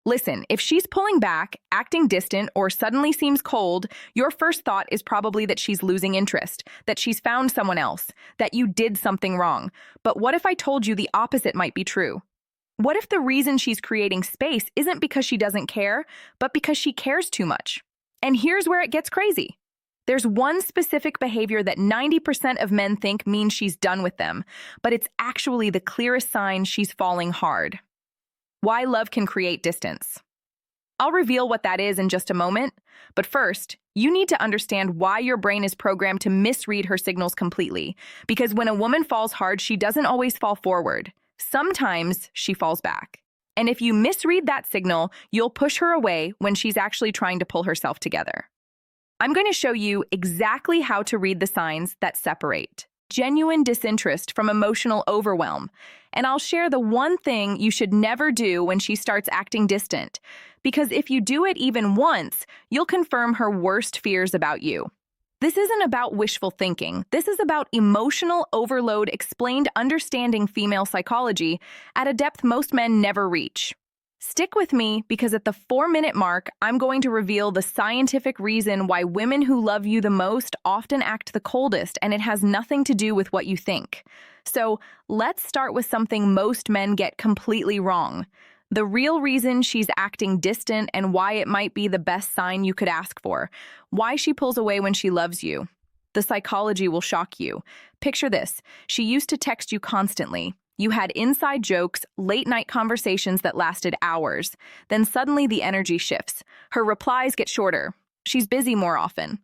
Listen, if she's pulling back, acting distant, or suddenly seems cold, your first thought is probably that she's losing interest, that she's found someone else, that you did something wrong. But what if I told you the opposite might be true? What if the reason she's creating space isn't because she doesn't care, but because she cares too much? And here's where it gets crazy. There's one specific behavior that 90% of men think means she's done with them, but it's actually the clearest sign she's falling hard. Why love can create distance. I'll reveal what that is in just a moment, but first, you need to understand why your brain is programmed to misread her signals completely. Because when a woman falls hard, she doesn't always fall forward. Sometimes she falls back. And if you misread that signal, you'll push her away when she's actually trying to pull herself together. I'm going to show you exactly how to read the signs that separate genuine disinterest from emotional overwhelm. And I'll share the one thing you should never do when she starts acting distant. Because if you do it even once, you'll confirm her worst fears about you. This isn't about wishful thinking. This is about emotional overload explained understanding female psychology at a depth most men never reach. Stick with me because at the 4-minute mark, I'm going to reveal the scientific reason why women who love you the most often act the coldest, and it has nothing to do with what you think. So let's start with something most men get completely wrong. The real reason she's acting distant and why it might be the best sign you could ask for. Why she pulls away when she loves you. The psychology will shock you. Picture this. She used to text you constantly. You had inside jokes, late-night conversations that lasted hours. Then suddenly the energy shifts. Her replies get shorter. She's busy more often.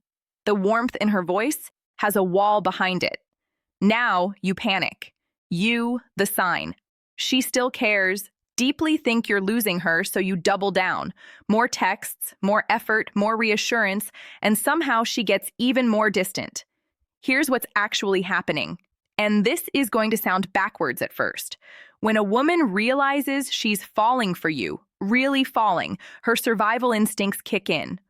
The warmth in her voice has a wall behind it. Now you panic. You, the sign. She still cares. Deeply think you're losing her, so you double down. More texts, more effort, more reassurance, and somehow she gets even more distant. Here's what's actually happening. And this is going to sound backwards at first. When a woman realizes she's falling for you, really falling, her survival instincts kick in.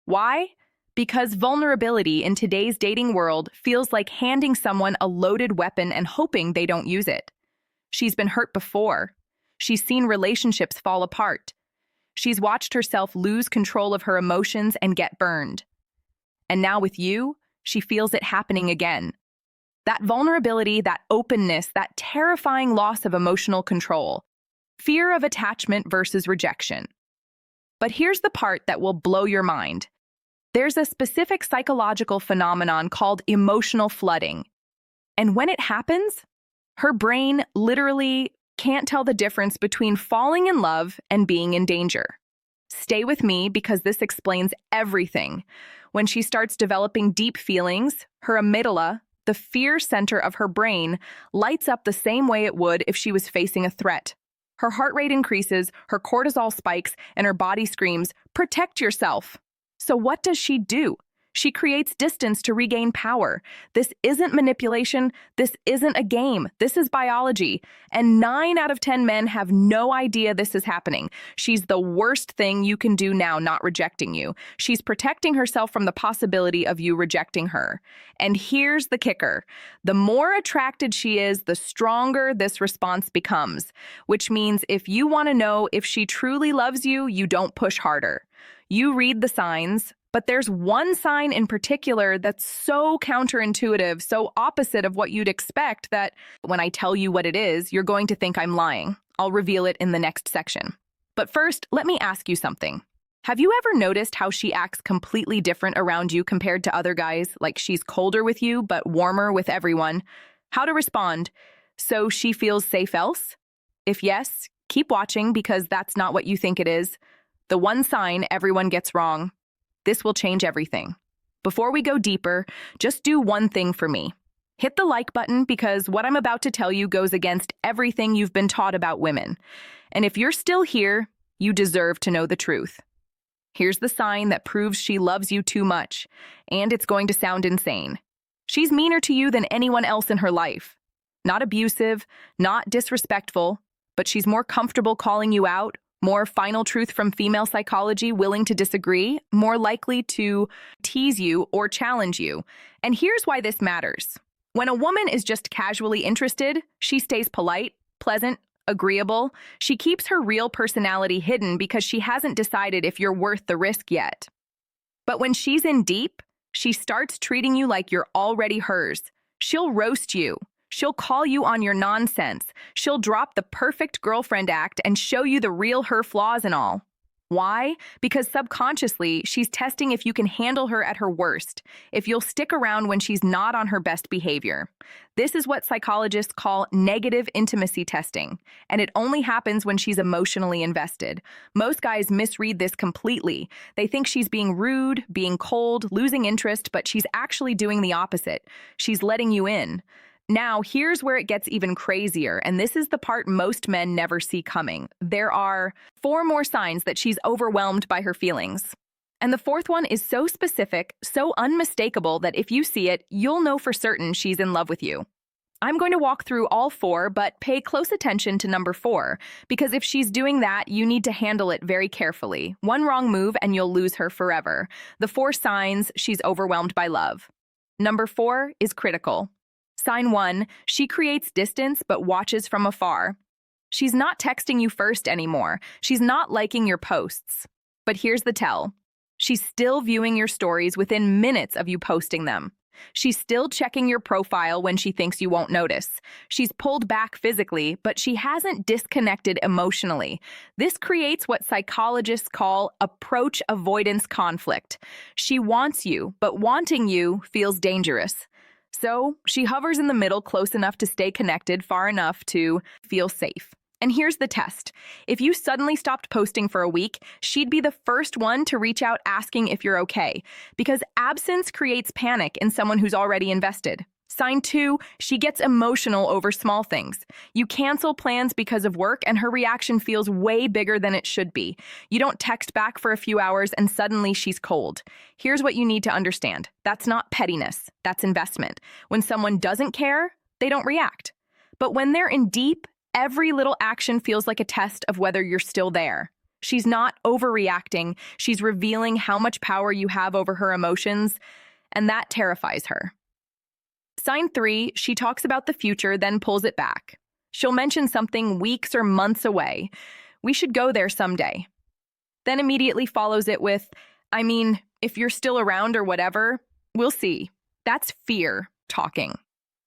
Why? Because vulnerability in today's dating world feels like handing someone a loaded weapon and hoping they don't use it. She's been hurt before. She's seen relationships fall apart. She's watched herself lose control of her emotions and get burned. And now with you, she feels it happening again. That vulnerability, that openness, that terrifying loss of emotional control. Fear of attachment versus rejection. But here's the part that will blow your mind. There's a specific psychological phenomenon called emotional flooding. And when it happens, her brain literally can't tell the difference between falling in love and being in danger. Stay with me because this explains everything. When she starts developing deep feelings, her amygdala, the fear center of her brain, lights up the same way it would if she was facing a threat. Her heart rate increases, her cortisol spikes, and her body screams, "Protect yourself." So what does she do? She creates distance to regain power. This isn't manipulation. This isn't a game. This is biology. And 9 out of 10 men have no idea this is happening. She's the worst thing you can do now, not rejecting you. She's protecting herself from the possibility of you rejecting her. And here's the kicker. The more attracted she is, the stronger this response becomes. Which means if you want to know if she truly loves you, you don't push harder. You read the signs. But there's one sign in particular that's so counterintuitive, so opposite of what you'd expect that when I tell you what it is, you're going to think I'm lying. I'll reveal it in the next section. But first, let me ask you something. Have you ever noticed how she acts completely different around you compared to other guys? Like she's colder with you, but warmer with everyone. How to respond? So she feels safe else? If yes, keep watching because that's not what you think it is. The one sign everyone gets wrong. This will change everything. Before we go deeper, just do one thing for me. Hit the like button because what I'm about to tell you goes against everything you've been taught about women. And if you're still here, you deserve to know the truth. Here's the sign that proves she loves you too much, and it's going to sound insane. She's meaner to you than anyone else in her life. Not abusive, not disrespectful, but she's more comfortable calling you out. More final truth from female psychology, willing to disagree, more likely to tease you or challenge you. And here's why this matters. When a woman is just casually interested, she stays polite, pleasant, agreeable. She keeps her real personality hidden because she hasn't decided if you're worth the risk yet. But when she's in deep, she starts treating you like you're already hers. She'll roast you. She'll call you on your nonsense. She'll drop the perfect girlfriend act and show you the real her flaws and all. Why? Because subconsciously, she's testing if you can handle her at her worst, if you'll stick around when she's not on her best behavior. This is what psychologists call negative intimacy testing, and it only happens when she's emotionally invested. Most guys misread this completely. They think she's being rude, being cold, losing interest, but she's actually doing the opposite. She's letting you in. Now, here's where it gets even crazier, and this is the part most men never see coming. There are 4 more signs that she's overwhelmed by her feelings. And the 4th one is so specific, so unmistakable that if you see it, you'll know for certain she's in love with you. I'm going to walk through all 4, but pay close attention to number 4, because if she's doing that, you need to handle it very carefully. One wrong move and you'll lose her forever. The 4 signs she's overwhelmed by love. Number 4 is critical. Sign 1, she creates distance but watches from afar. She's not texting you first anymore. She's not liking your posts. But here's the tell. She's still viewing your stories within minutes of you posting them. She's still checking your profile when she thinks you won't notice. She's pulled back physically, but she hasn't disconnected emotionally. This creates what psychologists call approach avoidance conflict. She wants you, but wanting you feels dangerous. So she hovers in the middle close enough to stay connected, far enough to feel safe. And here's the test. If you suddenly stopped posting for a week, she'd be the first one to reach out asking if you're okay, because absence creates panic in someone who's already invested. Sign 2, she gets emotional over small things. You cancel plans because of work and her reaction feels way bigger than it should be. You don't text back for a few hours and suddenly she's cold. Here's what you need to understand. That's not pettiness. That's investment. When someone doesn't care, they don't react. But when they're in deep, every little action feels like a test of whether you're still there. She's not overreacting. She's revealing how much power you have over her emotions, and that terrifies her. Sign 3, she talks about the future, then pulls it back. She'll mention something weeks or months away. We should go there someday. Then immediately follows it with, if you're still around or whatever, we'll see. That's fear talking.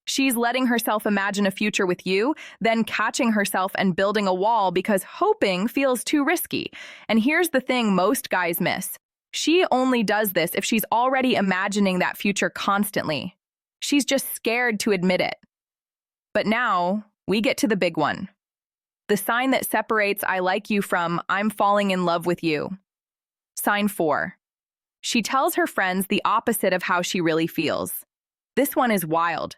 She's letting herself imagine a future with you, then catching herself and building a wall because hoping feels too risky. And here's the thing most guys miss. She only does this if she's already imagining that future constantly. She's just scared to admit it. But now, we get to the big one. The sign that separates I like you from I'm falling in love with you. Sign 4. She tells her friends the opposite of how she really feels. This one is wild.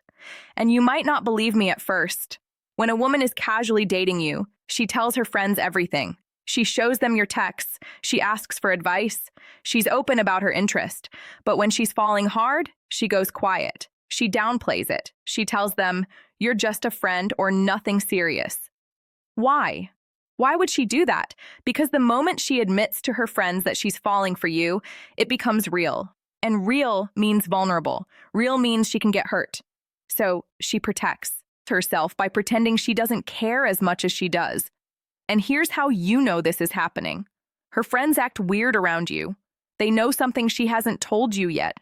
And you might not believe me at first. When a woman is casually dating you, she tells her friends everything. She shows them your texts. She asks for advice. She's open about her interest. But when she's falling hard, she goes quiet. She downplays it. She tells them, you're just a friend or nothing serious. Why? Why would she do that? Because the moment she admits to her friends that she's falling for you, it becomes real. And real means vulnerable. Real means she can get hurt. So she protects herself by pretending she doesn't care as much as she does. And here's how you know this is happening. Her friends act weird around you. They know something she hasn't told you yet.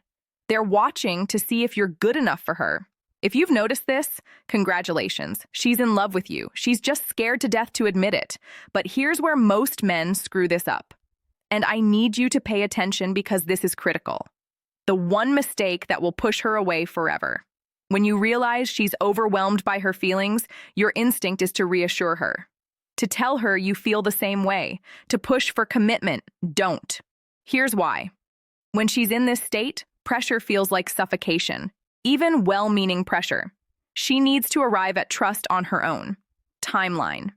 They're watching to see if you're good enough for her. If you've noticed this, congratulations. She's in love with you. She's just scared to death to admit it. But here's where most men screw this up. And I need you to pay attention because this is critical. The one mistake that will push her away forever. When you realize she's overwhelmed by her feelings, your instinct is to reassure her. To tell her you feel the same way. To push for commitment. Don't. Here's why. When she's in this state, pressure feels like suffocation. Even well-meaning pressure. She needs to arrive at trust on her own. Timeline.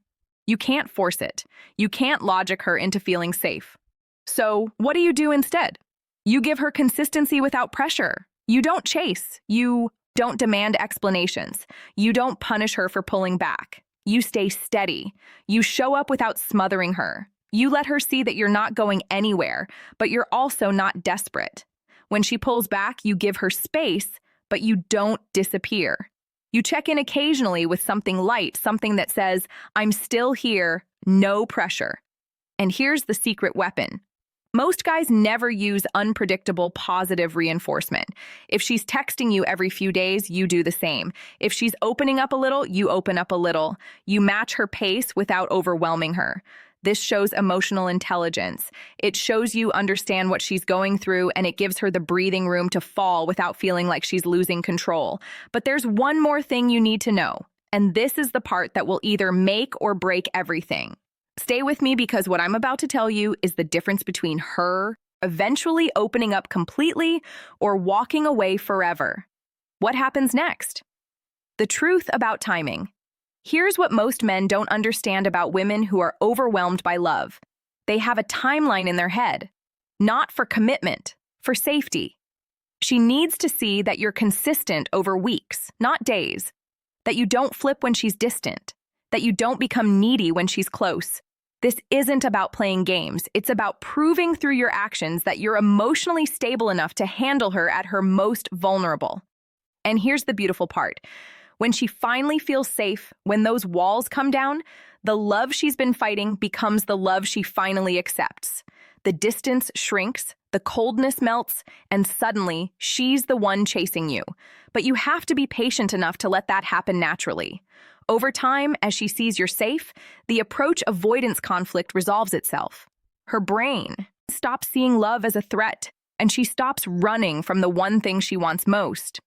You can't force it. You can't logic her into feeling safe. So, what do you do instead? You give her consistency without pressure. You don't chase. You don't demand explanations. You don't punish her for pulling back. You stay steady. You show up without smothering her. You let her see that you're not going anywhere, but you're also not desperate. When she pulls back, you give her space, but you don't disappear. You check in occasionally with something light, something that says, I'm still here, no pressure. And here's the secret weapon. Most guys never use unpredictable positive reinforcement. If she's texting you every few days, you do the same. If she's opening up a little, you open up a little. You match her pace without overwhelming her. This shows emotional intelligence. It shows you understand what she's going through, and it gives her the breathing room to fall without feeling like she's losing control. But there's one more thing you need to know, and this is the part that will either make or break everything. Stay with me because what I'm about to tell you is the difference between her eventually opening up completely or walking away forever. What happens next? The truth about timing. Here's what most men don't understand about women who are overwhelmed by love. They have a timeline in their head, not for commitment, for safety. She needs to see that you're consistent over weeks, not days, that you don't flip when she's distant, that you don't become needy when she's close. This isn't about playing games. It's about proving through your actions that you're emotionally stable enough to handle her at her most vulnerable. And here's the beautiful part. When she finally feels safe, when those walls come down, the love she's been fighting becomes the love she finally accepts. The distance shrinks, the coldness melts, and suddenly she's the one chasing you. But you have to be patient enough to let that happen naturally. Over time, as she sees you're safe, the approach-avoidance conflict resolves itself. Her brain stops seeing love as a threat, and she stops running from the one thing she wants most.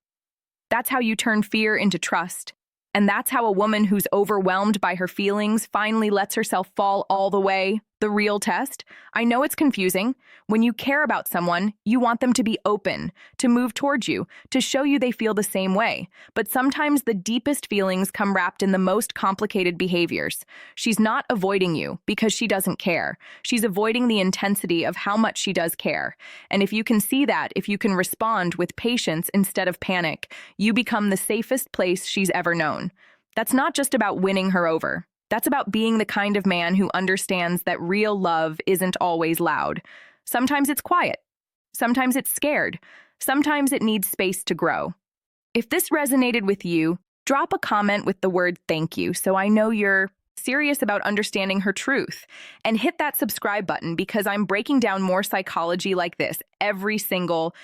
That's how you turn fear into trust. And that's how a woman who's overwhelmed by her feelings finally lets herself fall all the way. The real test? I know it's confusing. When you care about someone, you want them to be open, to move towards you, to show you they feel the same way. But sometimes the deepest feelings come wrapped in the most complicated behaviors. She's not avoiding you because she doesn't care. She's avoiding the intensity of how much she does care. And if you can see that, if you can respond with patience instead of panic, you become the safest place she's ever known. That's not just about winning her over. That's about being the kind of man who understands that real love isn't always loud. Sometimes it's quiet. Sometimes it's scared. Sometimes it needs space to grow. If this resonated with you, drop a comment with the word thank you so I know you're serious about understanding her truth. And hit that subscribe button because I'm breaking down more psychology like this every single